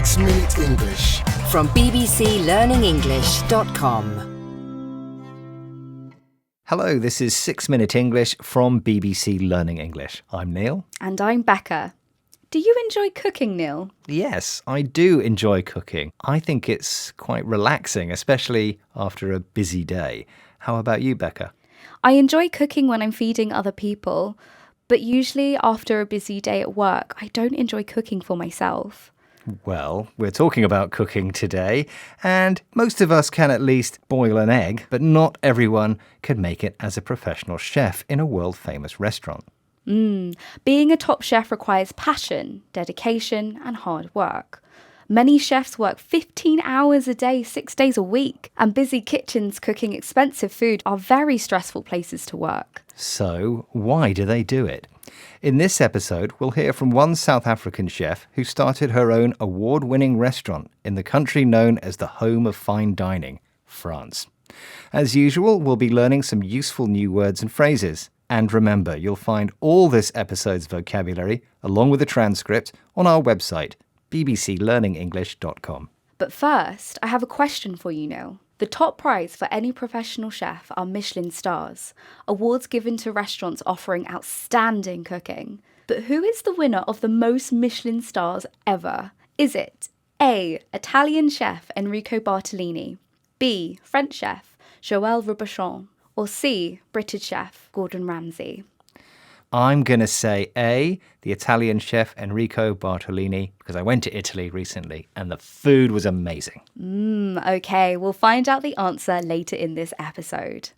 6 Minute English from bbclearningenglish.com. Hello, this is 6 Minute English from BBC Learning English. I'm Neil. And I'm Becca. Do you enjoy cooking, Neil? Yes, I do enjoy cooking. I think it's quite relaxing, especially after a busy day. How about you, Becca? I enjoy cooking when I'm feeding other people, but usually after a busy day at work, I don't enjoy cooking for myself. Well, we're talking about cooking today, and most of us can at least boil an egg, but not everyone can make it as a professional chef in a world-famous restaurant. Being a top chef requires passion, dedication, and hard work. Many chefs work 15 hours a day, 6 days a week, and busy kitchens cooking expensive food are very stressful places to work. So, why do they do it? In this episode, we'll hear from one South African chef who started her own award-winning restaurant in the country known as the home of fine dining, France. As usual, we'll be learning some useful new words and phrases. And remember, you'll find all this episode's vocabulary, along with a transcript, on our website, bbclearningenglish.com. But first, I have a question for you, Neil. The top prize for any professional chef are Michelin stars, awards given to restaurants offering outstanding cooking. But who is the winner of the most Michelin stars ever? Is it A. Italian chef Enrico Bartolini, B. French chef Joël Robuchon, or C. British chef Gordon Ramsay? I'm going to say A, the Italian chef Enrico Bartolini, because I went to Italy recently and the food was amazing. Okay, we'll find out the answer later in this episode.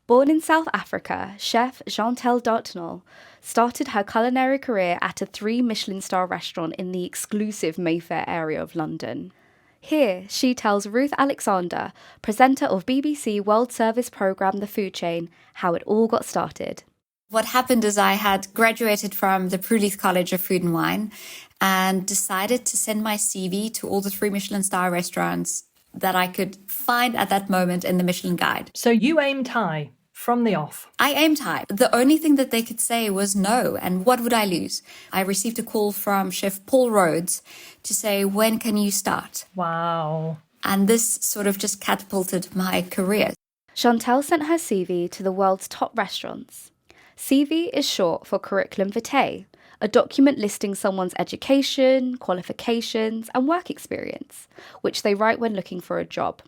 Born in South Africa, chef Chantal Dartnell started her culinary career at a 3 Michelin star restaurant in the exclusive Mayfair area of London. Here, she tells Ruth Alexander, presenter of BBC World Service programme The Food Chain, how it all got started. What happened is I had graduated from the Prue College of Food and Wine and decided to send my CV to all the 3 Michelin star restaurants that I could find at that moment in the Michelin Guide. So you aimed high from the off. I aimed high. The only thing that they could say was no, and what would I lose? I received a call from Chef Paul Rhodes to say, when can you start? Wow. And this sort of just catapulted my career. Chantal sent her CV to the world's top restaurants. CV is short for curriculum vitae, a document listing someone's education, qualifications, and work experience, which they write when looking for a job.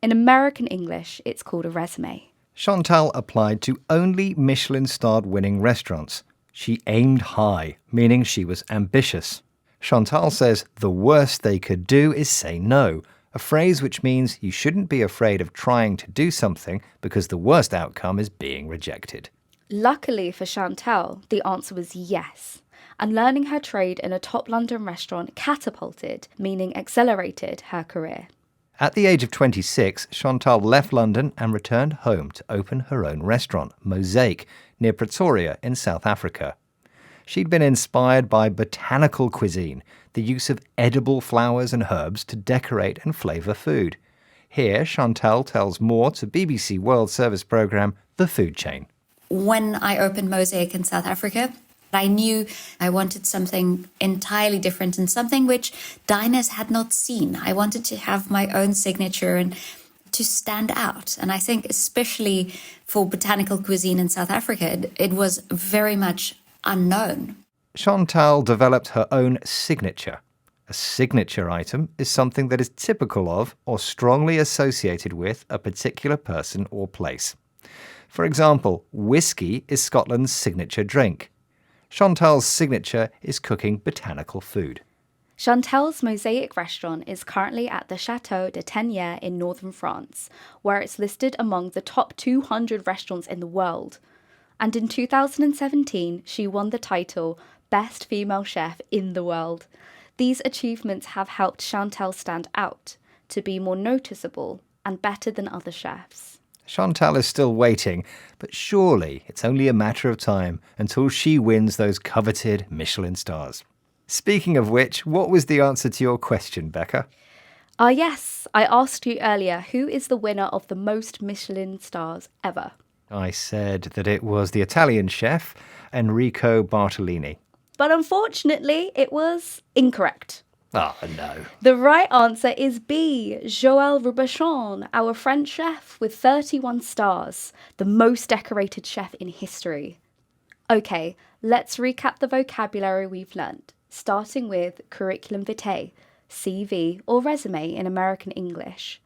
In American English, it's called a resume. Chantal applied to only Michelin-starred winning restaurants. She aimed high, meaning she was ambitious. Chantal says the worst they could do is say no, a phrase which means you shouldn't be afraid of trying to do something because the worst outcome is being rejected. Luckily for Chantal, the answer was yes, and learning her trade in a top London restaurant catapulted, meaning accelerated, her career. At the age of 26, Chantal left London and returned home to open her own restaurant, Mosaic, near Pretoria in South Africa. She'd been inspired by botanical cuisine, the use of edible flowers and herbs to decorate and flavour food. Here, Chantal tells more to BBC World Service programme The Food Chain. When I opened Mosaic in South Africa, I knew I wanted something entirely different and something which diners had not seen. I wanted to have my own signature and to stand out. And I think especially for botanical cuisine in South Africa, it was very much unknown. Chantal developed her own signature. A signature item is something that is typical of or strongly associated with a particular person or place. For example, whiskey is Scotland's signature drink. Chantal's signature is cooking botanical food. Chantal's Mosaic restaurant is currently at the Chateau de Teniers in northern France, where it's listed among the top 200 restaurants in the world. And in 2017, she won the title Best Female Chef in the World. These achievements have helped Chantal stand out, to be more noticeable and better than other chefs. Chantal is still waiting, but surely it's only a matter of time until she wins those coveted Michelin stars. Speaking of which, what was the answer to your question, Becca? Yes, I asked you earlier, who is the winner of the most Michelin stars ever? I said that it was the Italian chef, Enrico Bartolini. But unfortunately, it was incorrect. Oh, no. The right answer is B, Joël Robuchon, our French chef with 31 stars, the most decorated chef in history. Okay, let's recap the vocabulary we've learnt, starting with curriculum vitae, CV or resume in American English.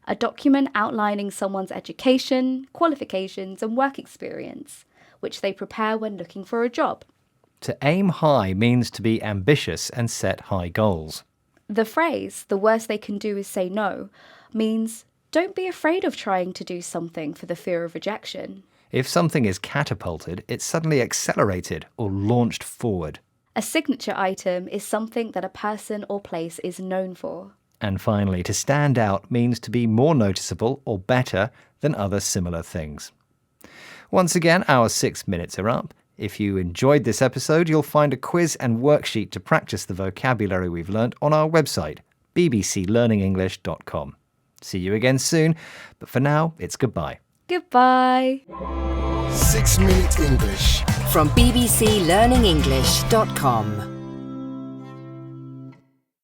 A document outlining someone's education, qualifications and work experience, which they prepare when looking for a job. To aim high means to be ambitious and set high goals. The phrase, the worst they can do is say no, means don't be afraid of trying to do something for the fear of rejection. If something is catapulted, it's suddenly accelerated or launched forward. A signature item is something that a person or place is known for. And finally, to stand out means to be more noticeable or better than other similar things. Once again, our 6 minutes are up. If you enjoyed this episode, you'll find a quiz and worksheet to practice the vocabulary we've learnt on our website, bbclearningenglish.com. See you again soon, but for now, it's goodbye. Goodbye. 6 Minute English from bbclearningenglish.com.